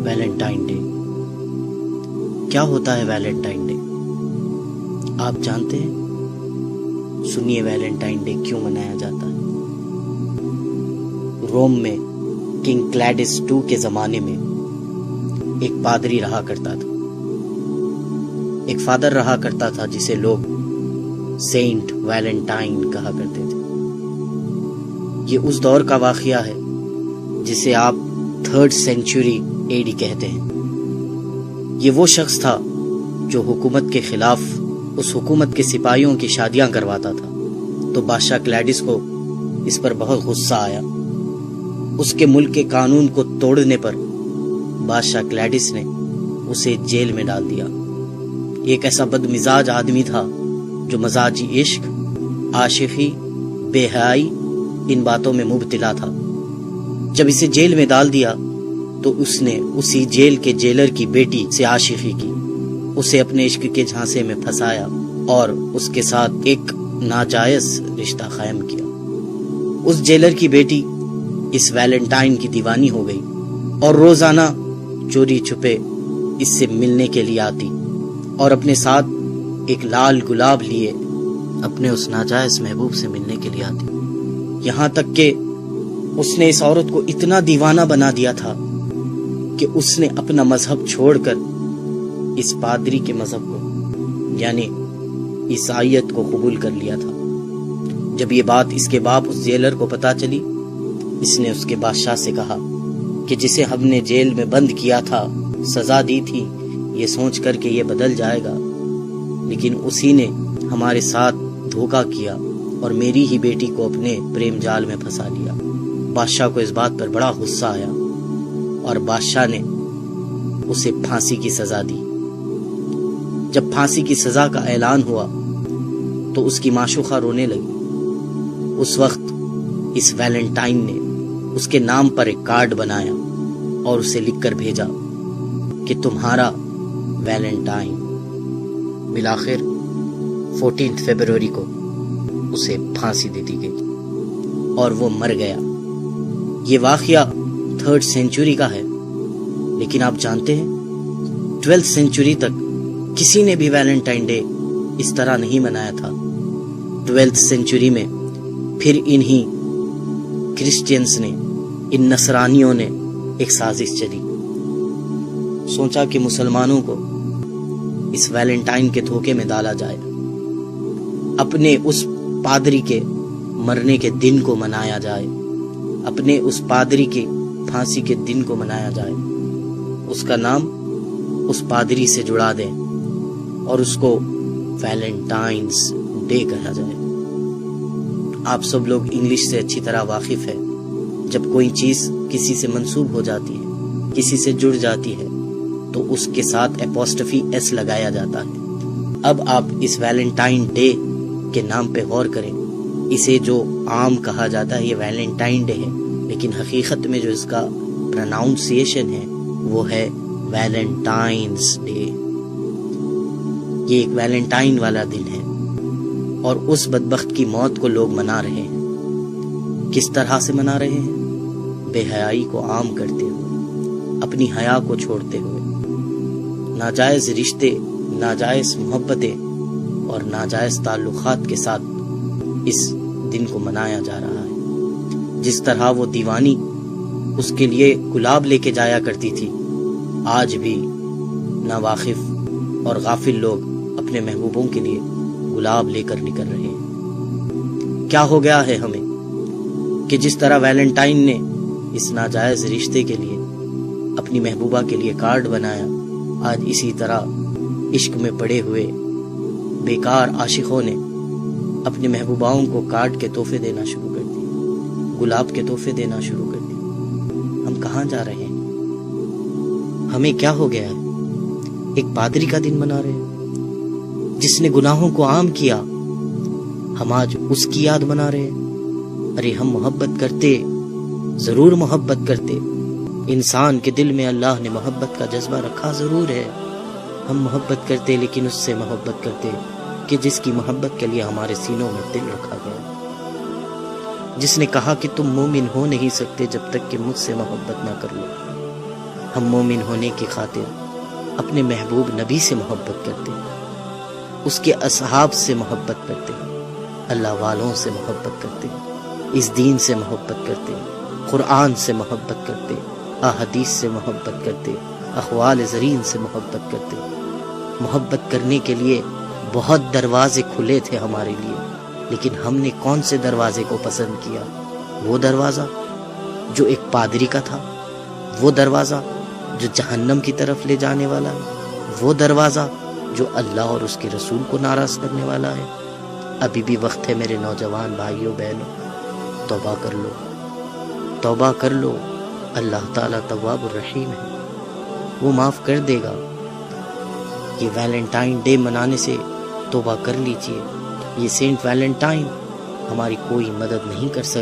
Valentine day. کیا ہوتا ہے ویلنٹائن ڈے؟ آپ جانتے ہیں؟ سنیے ویلنٹائن ڈے کیوں منایا جاتا ہے۔ روم میں کنگ کلیڈس II کے زمانے میں ایک پادری رہا کرتا تھا، ایک فادر رہا کرتا تھا جسے لوگ سینٹ ویلنٹائن کہا کرتے تھے۔ یہ اس دور کا واقعہ ہے جسے آپ 3rd سینچری AD کہتے ہیں۔ یہ وہ شخص تھا جو حکومت کے خلاف اس حکومت کے سپاہیوں کی شادیاں کرواتا تھا، تو بادشاہ کلیڈس کو اس پر بہت غصہ آیا۔ اس کے ملک کے قانون کو توڑنے پر بادشاہ کلیڈس نے اسے جیل میں ڈال دیا۔ یہ ایک ایسا بد مزاج آدمی تھا جو مزاجی عشق، عاشقی، بے حیائی ان باتوں میں مبتلا تھا۔ جب اسے جیل میں ڈال دیا تو اس نے اسی جیل کے جیلر کی بیٹی سے عاشقی کی، اسے اپنے عشق کے جھانسے میں پھنسایا اور اس کے ساتھ ایک ناجائز رشتہ قائم کیا۔ اس جیلر کی بیٹی اس ویلنٹائن کی دیوانی ہو گئی اور روزانہ چوری چھپے اس سے ملنے کے لیے آتی اور اپنے ساتھ ایک لال گلاب لیے اپنے اس ناجائز محبوب سے ملنے کے لیے آتی، یہاں تک کہ اس نے اس عورت کو اتنا دیوانہ بنا دیا تھا کہ اس نے اپنا مذہب چھوڑ کر اس پادری کے مذہب کو یعنی عیسائیت کو قبول کر لیا تھا۔ جب یہ بات اس کے باپ اس جیلر کو پتا چلی، اس نے اس کے بادشاہ سے کہا کہ جسے ہم نے جیل میں بند کیا تھا، سزا دی تھی یہ سوچ کر کہ یہ بدل جائے گا، لیکن اسی نے ہمارے ساتھ دھوکہ کیا اور میری ہی بیٹی کو اپنے پریم جال میں پھنسا لیا۔ بادشاہ کو اس بات پر بڑا غصہ آیا اور بادشاہ نے اسے پھانسی کی سزا دی۔ جب پھانسی کی سزا کا اعلان ہوا تو اس کی معشوقہ رونے لگی۔ اس وقت اس ویلنٹائن نے اس کے نام پر ایک کارڈ بنایا اور اسے لکھ کر بھیجا کہ تمہارا ویلنٹائن۔ بالآخر 14 فروری کو اسے پھانسی دے دی گئی اور وہ مر گیا۔ یہ واقعہ 3rd سینچری کا ہے، لیکن آپ جانتے ہیں 12th سینچری تک کسی نے بھی ویلنٹائن ڈے اس طرح نہیں منایا تھا۔ 12th سینچری میں پھر انہی کرسچینز نے، ان نصرانیوں نے ایک سازش چلی، سوچا کہ مسلمانوں کو اس ویلنٹائن کے دھوکے میں ڈالا جائے، اپنے اس پادری کے مرنے کے دن کو منایا جائے، اپنے اس پادری کی پھانسی کے دن کو منایا جائے، اس کا نام اس پادری سے جڑا دیں اور اس کو ویلنٹائنز ڈے کہا جائے۔ آپ سب لوگ انگلش سے اچھی طرح واقف ہیں، جب کوئی چیز کسی سے منسوب ہو جاتی ہے، کسی سے جڑ جاتی ہے تو اس کے ساتھ اپوسٹفی ایس لگایا جاتا ہے۔ اب آپ اس ویلنٹائن ڈے کے نام پہ غور کریں۔ اسے جو عام کہا جاتا ہے یہ ویلنٹائن ڈے ہے، لیکن حقیقت میں جو اس کا پروناؤنسیشن ہے وہ ہے ویلنٹائنز ڈے۔ یہ ایک ویلنٹائن والا دن ہے اور اس بدبخت کی موت کو لوگ منا رہے ہیں۔ کس طرح سے منا رہے ہیں؟ بے حیائی کو عام کرتے ہوئے، اپنی حیا کو چھوڑتے ہوئے، ناجائز رشتے، ناجائز محبتیں اور ناجائز تعلقات کے ساتھ اس دن کو منایا جا رہا ہے۔ جس طرح وہ دیوانی اس کے لیے گلاب لے کے جایا کرتی تھی، آج بھی ناواقف اور غافل لوگ اپنے محبوبوں کے لیے گلاب لے کر نکل رہے ہیں۔ کیا ہو گیا ہے ہمیں کہ جس طرح ویلنٹائن نے اس ناجائز رشتے کے لیے اپنی محبوبہ کے لیے کارڈ بنایا، آج اسی طرح عشق میں پڑے ہوئے بیکار عاشقوں نے اپنی محبوباؤں کو کارڈ کے تحفے دینا شروع کر دیے، گلاب کے تحفے دینا شروع کر دیے۔ ہم کہاں جا رہے ہیں؟ ہمیں کیا ہو گیا ہے؟ ایک پادری کا دن منا رہے ہیں جس نے گناہوں کو عام کیا، ہم آج اس کی یاد منا رہے ہیں۔ ارے ہم محبت کرتے، ضرور محبت کرتے، انسان کے دل میں اللہ نے محبت کا جذبہ رکھا ضرور ہے، ہم محبت کرتے لیکن اس سے محبت کرتے کہ جس کی محبت کے لیے ہمارے سینوں میں دل رکھا گیا، جس نے کہا کہ تم مومن ہو نہیں سکتے جب تک کہ مجھ سے محبت نہ کر لو۔ ہم مومن ہونے کی خاطر اپنے محبوب نبی سے محبت کرتے، اس کے اصحاب سے محبت کرتے، اللہ والوں سے محبت کرتے، اس دین سے محبت کرتے، قرآن سے محبت کرتے، احادیث سے محبت کرتے، اقوال زرین سے محبت کرتے۔ محبت کرنے کے لیے بہت دروازے کھلے تھے ہمارے لیے، لیکن ہم نے کون سے دروازے کو پسند کیا؟ وہ دروازہ جو ایک پادری کا تھا، وہ دروازہ جو جہنم کی طرف لے جانے والا ہے، وہ دروازہ جو اللہ اور اس کے رسول کو ناراض کرنے والا ہے۔ ابھی بھی وقت ہے میرے نوجوان بھائیوں بہنوں، توبہ کر لو، توبہ کر لو۔ اللہ تعالیٰ تواب الرحیم ہے، وہ معاف کر دے گا۔ یہ ویلنٹائن ڈے منانے سے توبہ کر لیجئے۔ یہ سینٹ ویلنٹائن ہماری کوئی مدد نہیں کر سکتا۔